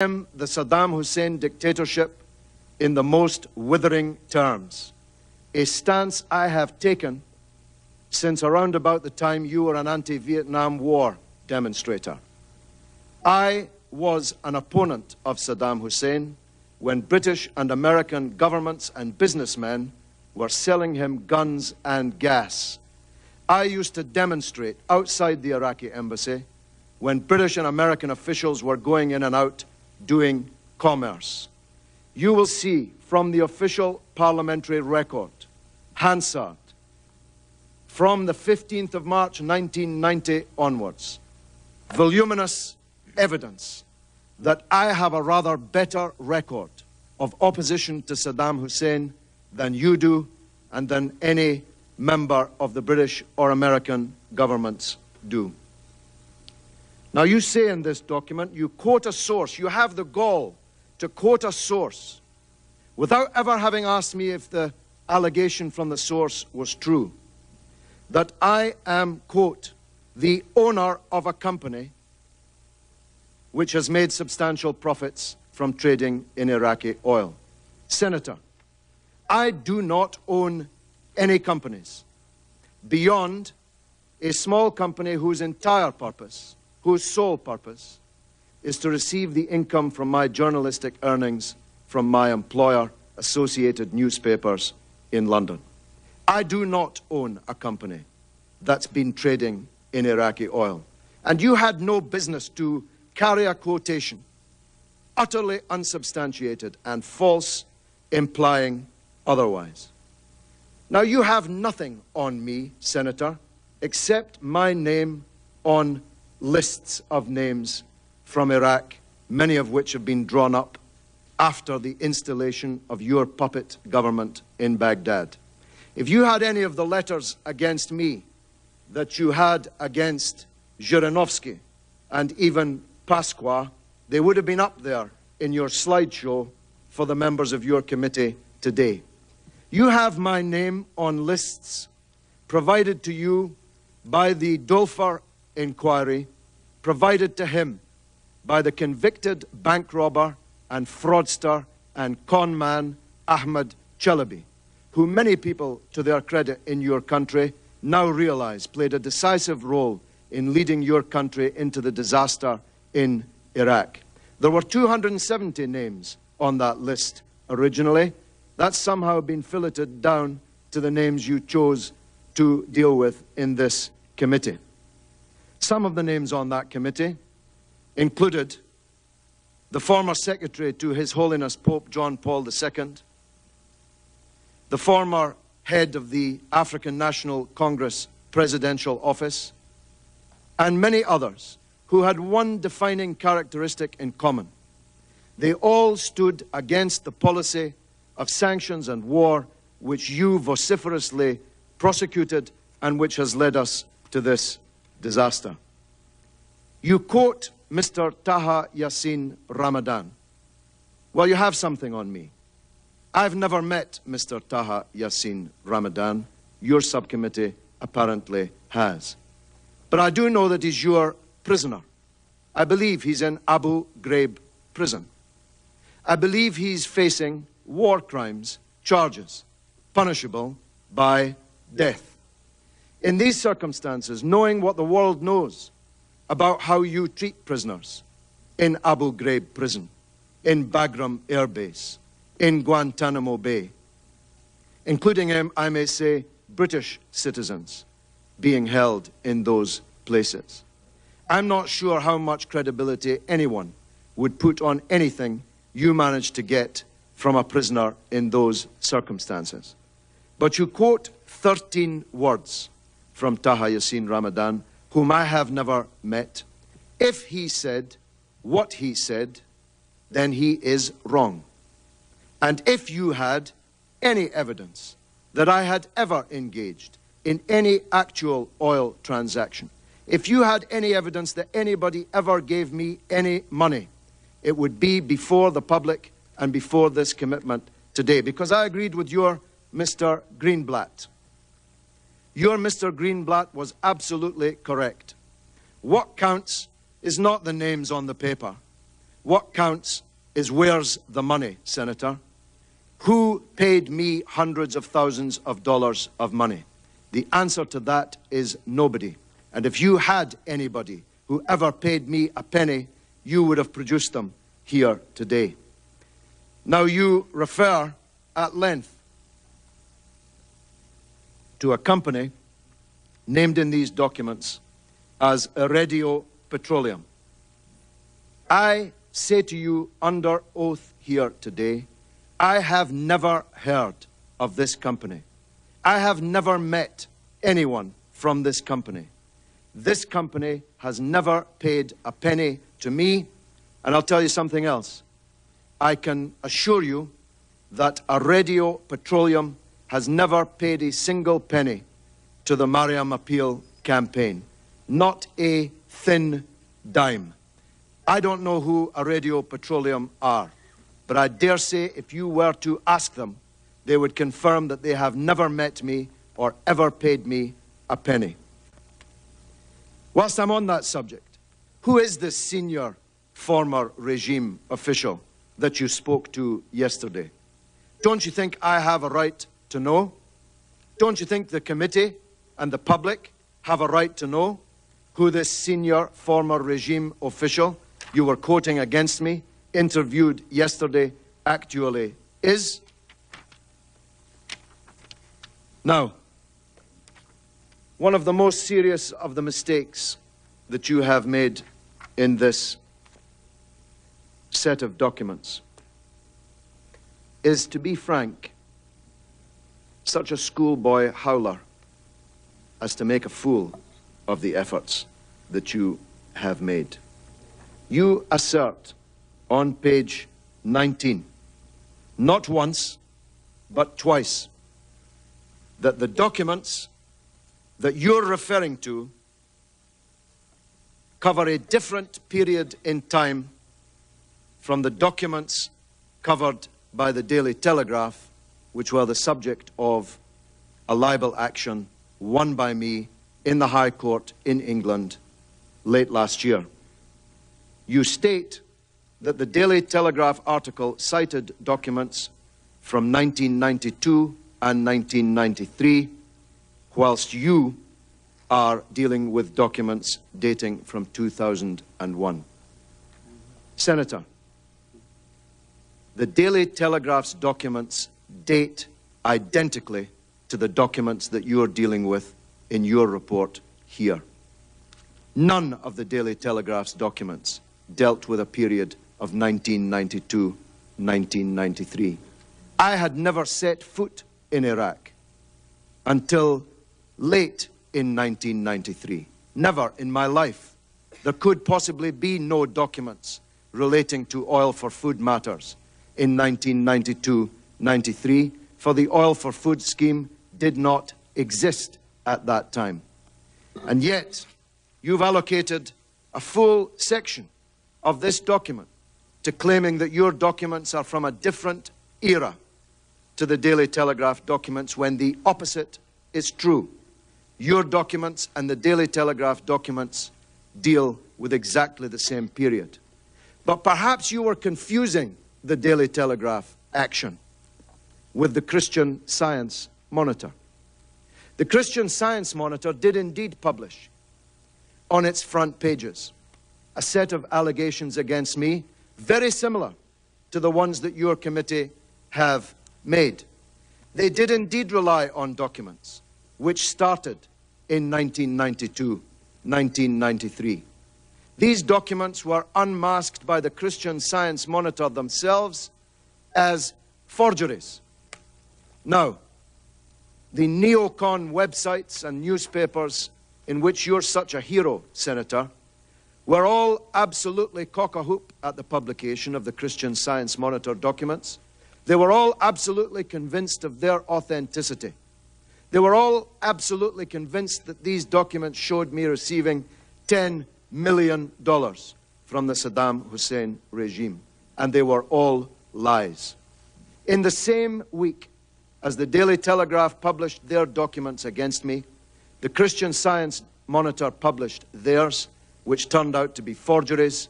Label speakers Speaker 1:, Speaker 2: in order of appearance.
Speaker 1: condemn the Saddam Hussein dictatorship in the most withering terms, a stance I have taken since around about the time you were an anti-Vietnam War demonstrator. I was an opponent of Saddam Hussein when British and American governments and businessmen were selling him guns and gas. I used to demonstrate outside the Iraqi embassy when British and American officials were going in and out doing commerce. You will see from the official parliamentary record, Hansard, from the 15th of March 1990 onwards, voluminous evidence that I have a rather better record of opposition to Saddam Hussein than you do and than any member of the British or American governments do. Now, you say in this document, you quote a source, you have the gall to quote a source without ever having asked me if the allegation from the source was true, that I am, quote, the owner of a company which has made substantial profits from trading in Iraqi oil. Senator, I do not own any companies beyond a small company whose entire purpose, whose sole purpose, is to receive the income from my journalistic earnings from my employer, Associated Newspapers in London. I do not own a company that's been trading in Iraqi oil. And you had no business to carry a quotation, utterly unsubstantiated and false, implying otherwise. Now, you have nothing on me, Senator, except my name on lists of names from Iraq, many of which have been drawn up after the installation of your puppet government in Baghdad. If you had any of the letters against me that you had against Zhirinovsky and even Pasqua, they would have been up there in your slideshow for the members of your committee today. You have my name on lists provided to you by the Dulfer inquiry, provided to him by the convicted bank robber and fraudster and con man Ahmed Chalabi, who many people, to their credit in your country, now realize played a decisive role in leading your country into the disaster in Iraq. There were 270 names on that list originally. That's somehow been filleted down to the names you chose to deal with in this committee. Some of the names on that committee included the former secretary to His Holiness Pope John Paul II, the former head of the African National Congress presidential office, and many others who had one defining characteristic in common. They all stood against the policy of sanctions and war which you vociferously prosecuted and which has led us to this disaster. You quote Mr. Taha Yassin Ramadan. Well, you have something on me. I've never met Mr. Taha Yassin Ramadan. Your subcommittee apparently has. But I do know that he's your prisoner. I believe he's in Abu Ghraib prison. I believe he's facing war crimes charges, punishable by death. In these circumstances, knowing what the world knows about how you treat prisoners in Abu Ghraib prison, in Bagram Air Base, in Guantanamo Bay, including, I may say, British citizens being held in those places, I'm not sure how much credibility anyone would put on anything you managed to get from a prisoner in those circumstances. But you quote 13 words from Taha Yassin Ramadan, whom I have never met. If he said what he said, then he is wrong. And if you had any evidence that I had ever engaged in any actual oil transaction, if you had any evidence that anybody ever gave me any money, it would be before the public and before this commitment today. Because I agreed with your Mr. Greenblatt. Your Mr. Greenblatt was absolutely correct. What counts is not the names on the paper. What counts is where's the money, Senator? Who paid me hundreds of thousands of dollars of money? The answer to that is nobody. And if you had anybody who ever paid me a penny, you would have produced them here today. Now you refer at length to a company named in these documents as Iridio Petroleum. I say to you under oath here today, I have never heard of this company. I have never met anyone from this company. This company has never paid a penny to me, and I'll tell you something else. I can assure you that Iridio Petroleum has never paid a single penny to the Mariam Appeal campaign. Not a thin dime. I don't know who Iridio Petroleum are, but I dare say if you were to ask them, they would confirm that they have never met me or ever paid me a penny. Whilst I'm on that subject, who is this senior former regime official that you spoke to yesterday? Don't you think I have a right to know? Don't you think the committee and the public have a right to know who this senior former regime official you were quoting against me, interviewed yesterday, actually is? Now, one of the most serious of the mistakes that you have made in this set of documents is, to be frank, such a schoolboy howler as to make a fool of the efforts that you have made. You assert on page 19, not once, but twice, that the documents that you're referring to cover a different period in time from the documents covered by the Daily Telegraph, which were the subject of a libel action won by me in the High Court in England late last year. You state that the Daily Telegraph article cited documents from 1992 and 1993, whilst you are dealing with documents dating from 2001. Senator, the Daily Telegraph's documents date identically to the documents that you're dealing with in your report here. None of the Daily Telegraph's documents dealt with a period of 1992-1993. I had never set foot in Iraq until late in 1993. Never in my life. There could possibly be no documents relating to oil for food matters in 1992-93, for the oil for food scheme did not exist at that time. And yet, you've allocated a full section of this document to claiming that your documents are from a different era to the Daily Telegraph documents, when the opposite is true. Your documents and the Daily Telegraph documents deal with exactly the same period. But perhaps you were confusing the Daily Telegraph action with the Christian Science Monitor. The Christian Science Monitor did indeed publish on its front pages a set of allegations against me, very similar to the ones that your committee have made. They did indeed rely on documents which started in 1992, 1993. These documents were unmasked by the Christian Science Monitor themselves as forgeries. Now, the neocon websites and newspapers in which you're such a hero, Senator, were all absolutely cock-a-hoop at the publication of the Christian Science Monitor documents. They were all absolutely convinced of their authenticity. They were all absolutely convinced that these documents showed me receiving $10 million from the Saddam Hussein regime. And they were all lies. In the same week as the Daily Telegraph published their documents against me, the Christian Science Monitor published theirs, which turned out to be forgeries,